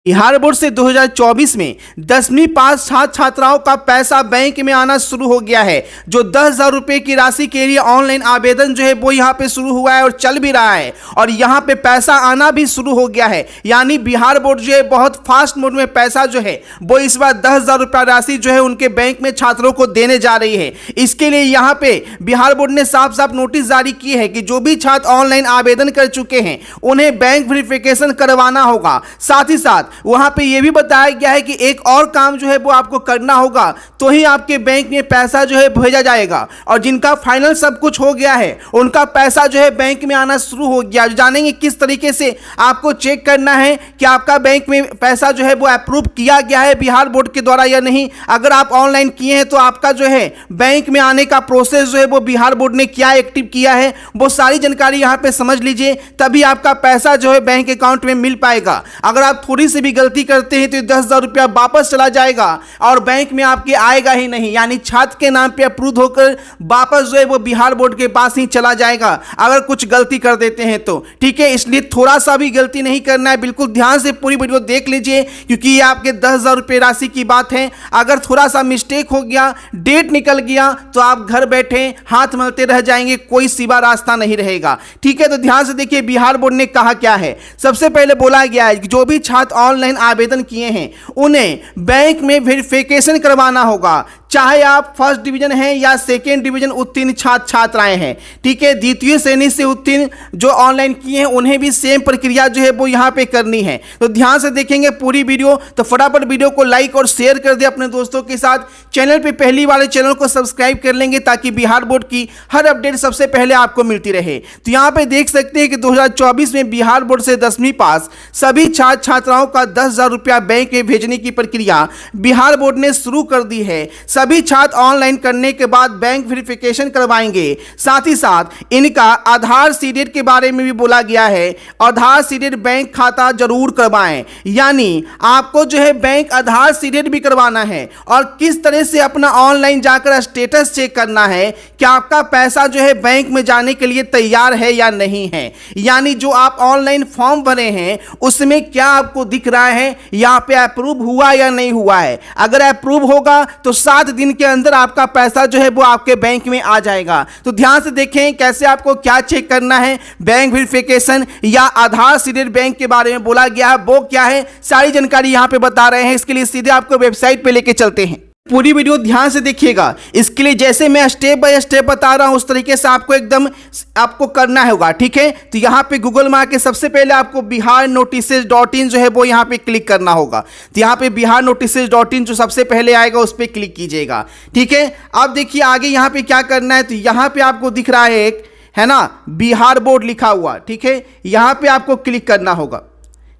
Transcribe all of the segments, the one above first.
Bihar board से 2024 में 10वीं पास छात्र छात्राओं का पैसा बैंक में आना शुरू हो गया है। जो 10,000 रुपए की राशि के लिए ऑनलाइन आवेदन जो है वो यहाँ पे शुरू हुआ है और चल भी रहा है और यहाँ पे पैसा आना भी शुरू हो गया है। यानी बिहार बोर्ड जो है बहुत फास्ट मोड में पैसा जो है वो इस बार 10,000 रुपया राशि जो है उनके बैंक में छात्रों को देने जा रही है। इसके लिए यहाँ पे बिहार बोर्ड ने साफ साफ नोटिस जारी की है कि जो भी छात्र ऑनलाइन आवेदन कर चुके हैं उन्हें बैंक वेरिफिकेशन करवाना होगा। साथ ही साथ वहां पे यह भी बताया गया है कि एक और काम जो है वो आपको करना होगा तो ही आपके बैंक में पैसा जो है भेजा जाएगा। और जिनका फाइनल सब कुछ हो गया है उनका पैसा जो है बैंक में आना शुरू हो गया। जानेंगे किस तरीके से आपको चेक करना है कि आपका बैंक में पैसा जो है वो अप्रूव किया गया है बिहार बोर्ड के द्वारा या नहीं। अगर आप ऑनलाइन किए हैं तो आपका जो है बैंक में आने का प्रोसेस जो है वो बिहार बोर्ड ने क्या एक्टिव किया है वो सारी जानकारी यहाँ पे समझ लीजिए, तभी आपका पैसा जो है बैंक अकाउंट में मिल पाएगा। अगर आप थोड़ी सी भी गलती करते हैं तो 10,000 रुपया वापस चला जाएगा और बैंक में आपके आएगा ही नहीं। यानी छात्र के नाम पे अप्रूव होकर वापस जो है वो बिहार बोर्ड के पास ही चला जाएगा अगर कुछ गलती कर देते हैं तो। ठीक है, इसलिए थोड़ा सा भी गलती नहीं करना है। बिल्कुल ध्यान से पूरी वीडियो देख लीजिए क्योंकि ये आपके 10,000 रुपये राशि की बात है। अगर थोड़ा सा मिस्टेक हो गया, डेट निकल गया तो आप घर बैठे हाथ मलते रह जाएंगे, कोई सीधा रास्ता नहीं रहेगा। ठीक है, तो ध्यान से देखिए बिहार बोर्ड ने कहा क्या है। सबसे पहले बोला गया है कि जो भी छात्र ऑनलाइन आवेदन किए हैं उन्हें बैंक में वेरिफिकेशन करवाना होगा, चाहे आप फर्स्ट डिवीजन हैं या सेकेंड डिवीजन उत्तीर्ण छात्र छात्राएं हैं। ठीक है, द्वितीय श्रेणी से उत्तीर्ण जो ऑनलाइन किए हैं उन्हें भी सेम प्रक्रिया जो है वो यहाँ पे करनी है। तो ध्यान से देखेंगे पूरी वीडियो, तो फटाफट वीडियो को लाइक और शेयर कर दे अपने दोस्तों के साथ। चैनल पे पहली वाले चैनल को सब्सक्राइब कर लेंगे ताकि बिहार बोर्ड की हर अपडेट सबसे पहले आपको मिलती रहे। तो यहाँ पे देख सकते हैं कि 2024 में बिहार बोर्ड से 10वीं पास सभी छात्र छात्राओं का 10,000 रुपया बैंक में भेजने की प्रक्रिया बिहार बोर्ड ने शुरू कर दी है। सभी छात्र ऑनलाइन करने के बाद बैंक वेरिफिकेशन करवाएंगे। साथ ही साथ इनका आधार सीडेड के बारे में भी बोला गया है। आधार सीडेड बैंक खाता जरूर करवाएं, यानी आपको जो है बैंक आधार सीडेड भी करवाना है। और किस तरह से अपना ऑनलाइन जाकर स्टेटस चेक करना है कि आपका पैसा जो है बैंक में जाने के लिए तैयार है या नहीं है। यानी जो आप ऑनलाइन फॉर्म भरे हैं उसमें क्या आपको दिख रहा है यहाँ पे अप्रूव हुआ या नहीं हुआ है। अगर अप्रूव होगा तो 7 दिन के अंदर आपका पैसा जो है वो आपके बैंक में आ जाएगा। तो ध्यान से देखें कैसे आपको क्या चेक करना है, बैंक वेरिफिकेशन या आधार सीडेड बैंक के बारे में बोला गया है वो क्या है, सारी जानकारी यहाँ पे बता रहे हैं। इसके लिए सीधे आपको वेबसाइट पे लेके चलते हैं। पूरी वीडियो ध्यान से देखिएगा। इसके लिए जैसे मैं स्टेप बाय स्टेप बता रहा हूं उस तरीके से आपको करना होगा। ठीक है, तो यहाँ पे गूगल में आके सबसे पहले आपको बिहार नोटिसेज.in जो है वो यहाँ पे क्लिक करना होगा। तो यहाँ पे बिहार नोटिसेज.in जो सबसे पहले आएगा उस पर क्लिक कीजिएगा। ठीक है, अब देखिए आगे यहाँ पे क्या करना है। तो यहाँ पे आपको दिख रहा है एक, है ना, बिहार बोर्ड लिखा हुआ। ठीक है, यहाँ पे आपको क्लिक करना होगा।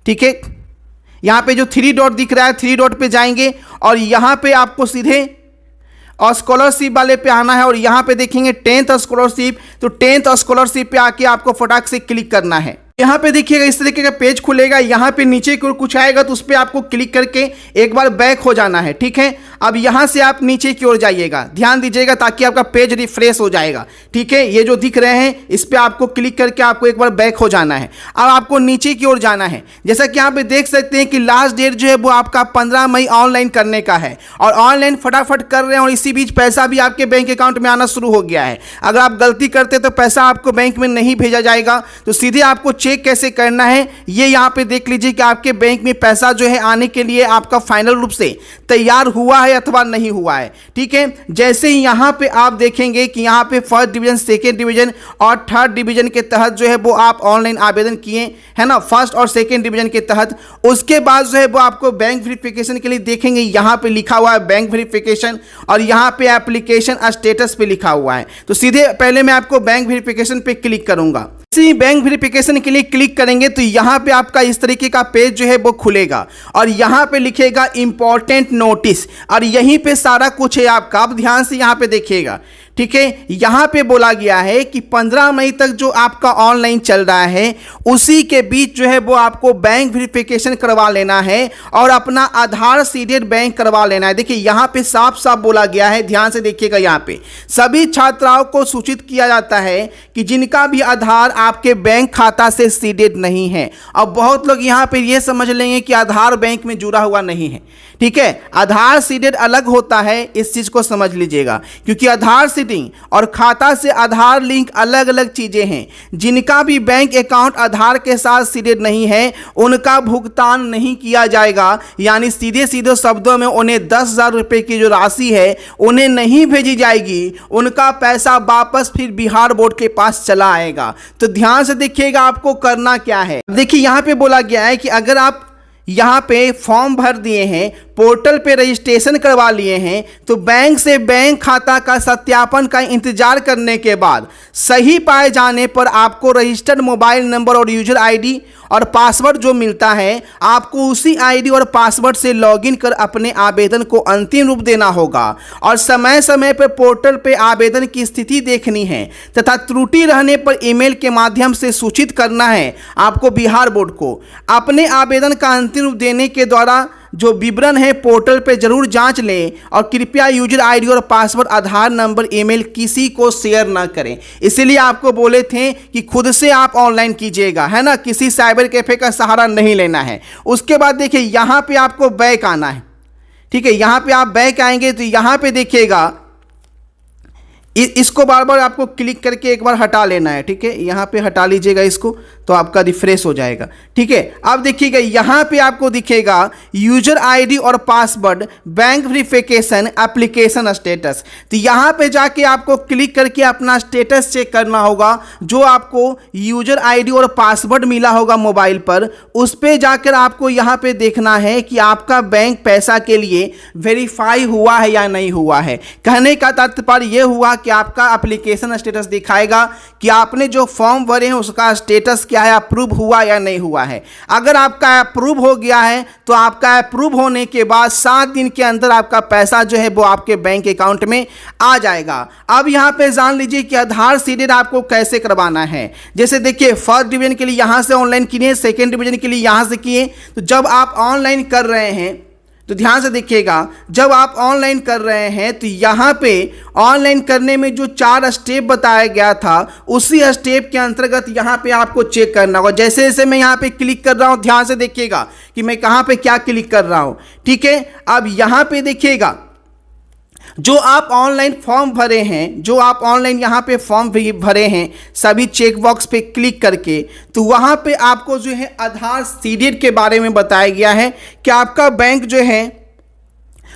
ठीक है, यहाँ पे जो 3 डॉट दिख रहा है 3 डॉट पे जाएंगे और यहाँ पे आपको सीधे और स्कॉलरशिप वाले पे आना है और यहाँ पे देखेंगे 10th स्कॉलरशिप। तो 10th स्कॉलरशिप पे आके आपको फटाक से क्लिक करना है। यहाँ पे देखिएगा इस तरीके का पेज खुलेगा। यहाँ पे नीचे की ओर कुछ आएगा तो उस पर आपको क्लिक करके एक बार बैक हो जाना है। ठीक है, अब यहाँ से आप नीचे की ओर जाइएगा, ध्यान दीजिएगा ताकि आपका पेज रिफ्रेश हो जाएगा। ठीक है, ये जो दिख रहे हैं इस पर आपको क्लिक करके आपको एक बार बैक हो जाना है। अब आपको नीचे की ओर जाना है। जैसा कि यहाँ पे देख सकते हैं कि लास्ट डेट जो है वो आपका 15 मई ऑनलाइन करने का है और ऑनलाइन फटाफट कर रहे हैं और इसी बीच पैसा भी आपके बैंक अकाउंट में आना शुरू हो गया है। अगर आप गलती करते तो पैसा आपको बैंक में नहीं भेजा जाएगा। तो सीधे आपको चेक कैसे करना है ये यहाँ पे देख लीजिए कि आपके बैंक में पैसा जो है आने के लिए आपका फाइनल रूप से तैयार हुआ है अथवा नहीं हुआ है। ठीक है, जैसे ही यहाँ पे आप देखेंगे कि यहाँ पे फर्स्ट डिवीजन, सेकेंड डिवीजन और थर्ड डिवीजन के तहत जो है वो आप ऑनलाइन आवेदन किए है ना, फर्स्ट और सेकेंड डिवीजन के तहत। उसके बाद जो है वो आपको बैंक वेरिफिकेशन के लिए देखेंगे यहाँ पे लिखा हुआ है बैंक वेरिफिकेशन और यहाँ पे एप्लीकेशन स्टेटस पे लिखा हुआ है। तो सीधे पहले मैं आपको बैंक वेरिफिकेशन पे क्लिक करूंगा। इसी बैंक वेरिफिकेशन के लिए क्लिक करेंगे तो यहाँ पे आपका इस तरीके का पेज जो है वो खुलेगा और यहाँ पे लिखेगा इंपॉर्टेंट नोटिस और यहीं पे सारा कुछ है आपका। आप ध्यान से यहाँ पे देखिएगा। ठीक है, यहां पे बोला गया है कि 15 मई तक जो आपका ऑनलाइन चल रहा है उसी के बीच जो है वो आपको बैंक वेरिफिकेशन करवा लेना है और अपना आधार सीडेड बैंक करवा लेना है। देखिए यहां पे साफ साफ बोला गया है, ध्यान से देखिएगा, यहां पे सभी छात्राओं को सूचित किया जाता है कि जिनका भी आधार आपके बैंक खाता से सीडेड नहीं है। अब बहुत लोग यहां पे ये समझ लेंगे कि आधार बैंक में जुड़ा हुआ नहीं है। ठीक है, आधार सीडेड अलग होता है, इस चीज को समझ लीजिएगा, क्योंकि आधार सीडिंग और खाता से आधार लिंक अलग अलग चीजें हैं। जिनका भी बैंक अकाउंट आधार के साथ सीडेड नहीं है उनका भुगतान नहीं किया जाएगा, यानी सीधे सीधे शब्दों में उन्हें 10,000 रुपए की जो राशि है उन्हें नहीं भेजी जाएगी, उनका पैसा वापस फिर बिहार बोर्ड के पास चला आएगा। तो ध्यान से देखिएगा आपको करना क्या है। देखिए यहां पे बोला गया है कि अगर आप यहाँ पे फॉर्म भर दिए हैं, पोर्टल पे रजिस्ट्रेशन करवा लिए हैं, तो बैंक से बैंक खाता का सत्यापन का इंतजार करने के बाद सही पाए जाने पर आपको रजिस्टर्ड मोबाइल नंबर और यूजर आईडी और पासवर्ड जो मिलता है आपको उसी आईडी और पासवर्ड से लॉगिन कर अपने आवेदन को अंतिम रूप देना होगा और समय समय पर पोर्टल पे आवेदन की स्थिति देखनी है तथा त्रुटि रहने पर ईमेल के माध्यम से सूचित करना है आपको बिहार बोर्ड को। अपने आवेदन का अंतिम रूप देने के द्वारा जो विवरण है पोर्टल पे जरूर जांच लें और कृपया यूजर आईडी और पासवर्ड, आधार नंबर, ईमेल किसी को शेयर ना करें। इसीलिए आपको बोले थे कि खुद से आप ऑनलाइन कीजिएगा, है ना, किसी साइबर कैफे का सहारा नहीं लेना है। उसके बाद देखिए यहाँ पे आपको बैक आना है। ठीक है, यहाँ पे आप बैक आएंगे तो यहाँ पे देखिएगा इसको बार बार आपको क्लिक करके एक बार हटा लेना है। ठीक है, यहाँ पे हटा लीजिएगा इसको तो आपका रिफ्रेश हो जाएगा। ठीक है, अब देखिएगा यहाँ पे आपको दिखेगा यूजर आईडी और password bank verification application status. तो यहाँ पे जाके आपको क्लिक करके अपना स्टेटस चेक करना होगा। जो आपको यूजर आईडी और पासवर्ड मिला होगा मोबाइल पर, उस पर जाकर आपको यहाँ पे देखना है कि आपका बैंक पैसा के लिए वेरीफाई हुआ है या नहीं हुआ है। कहने का तात्पर्य यह हुआ कि आपका एप्लीकेशन स्टेटस दिखाएगा कि आपने जो फॉर्म भरे हैं उसका स्टेटस क्या है, अप्रूव हुआ या नहीं हुआ है। अगर आपका अप्रूव हो गया है तो आपका अप्रूव होने के बाद 7 दिन के अंदर आपका पैसा जो है वो आपके बैंक अकाउंट में आ जाएगा। अब यहाँ पे जान लीजिए कि आधार सीडेड आपको कैसे करवाना है। जैसे देखिए फर्स्ट डिवीजन के लिए यहाँ से ऑनलाइन किए, सेकेंड डिवीजन के लिए यहाँ से किए। तो जब आप ऑनलाइन कर रहे हैं तो ध्यान से देखिएगा, जब आप ऑनलाइन कर रहे हैं तो यहाँ पे ऑनलाइन करने में जो 4 स्टेप बताया गया था उसी स्टेप के अंतर्गत यहाँ पे आपको चेक करना होगा। जैसे जैसे मैं यहाँ पे क्लिक कर रहा हूँ, ध्यान से देखिएगा कि मैं कहाँ पे क्या क्लिक कर रहा हूँ। ठीक है, अब यहाँ पे देखिएगा जो आप ऑनलाइन फॉर्म भरे हैं, जो आप ऑनलाइन यहाँ पे फॉर्म भरे हैं सभी चेक बॉक्स पे क्लिक करके, तो वहाँ पे आपको जो है आधार सीडेड के बारे में बताया गया है कि आपका बैंक जो है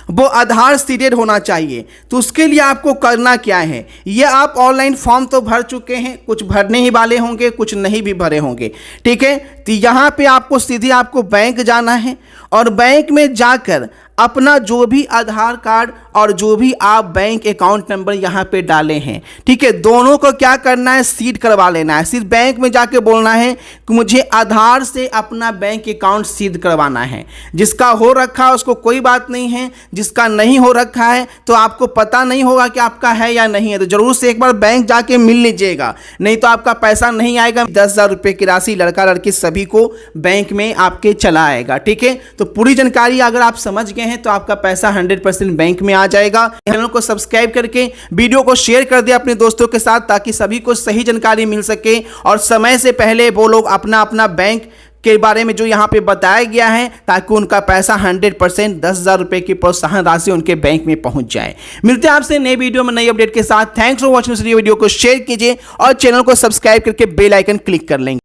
वो आधार सीडेड होना चाहिए। तो उसके लिए आपको करना क्या है, ये आप ऑनलाइन फॉर्म तो भर चुके हैं, कुछ भरने ही वाले होंगे, कुछ नहीं भी भरे होंगे। ठीक है, तो यहाँ पे आपको सीधे आपको बैंक जाना है और बैंक में जाकर अपना जो भी आधार कार्ड और जो भी आप बैंक अकाउंट नंबर यहाँ पे डाले हैं, ठीक है, दोनों को क्या करना है, सीड करवा लेना है। सिर्फ बैंक में जाके बोलना है कि मुझे आधार से अपना बैंक अकाउंट सीड करवाना है। जिसका हो रखा है उसको कोई बात नहीं है, जिसका नहीं हो रखा है तो आपको पता नहीं होगा कि आपका है या नहीं है, तो जरूर से एक बार बैंक जाके मिल लीजिएगा, नहीं तो आपका पैसा नहीं आएगा। 10,000 रुपये की राशि लड़का लड़की सभी को बैंक में आपके चला आएगा। ठीक है, तो पूरी जानकारी अगर आप समझ गए हैं तो आपका पैसा 100% बैंक में आ जाएगा। चैनल को सब्सक्राइब करके वीडियो को शेयर कर दे अपने दोस्तों के साथ ताकि सभी को सही जानकारी मिल सके और समय से पहले वो लोग अपना अपना बैंक के बारे में जो यहाँ पे बताया गया है ताकि उनका पैसा 100% 10,000 रुपये की प्रोत्साहन राशि उनके बैंक में पहुंच जाए। मिलते हैं आपसे नई वीडियो में नई अपडेट के साथ। Thanks for watching. वीडियो को शेयर कीजिए और चैनल को सब्सक्राइब करके बेल आइकन क्लिक कर लेंगे।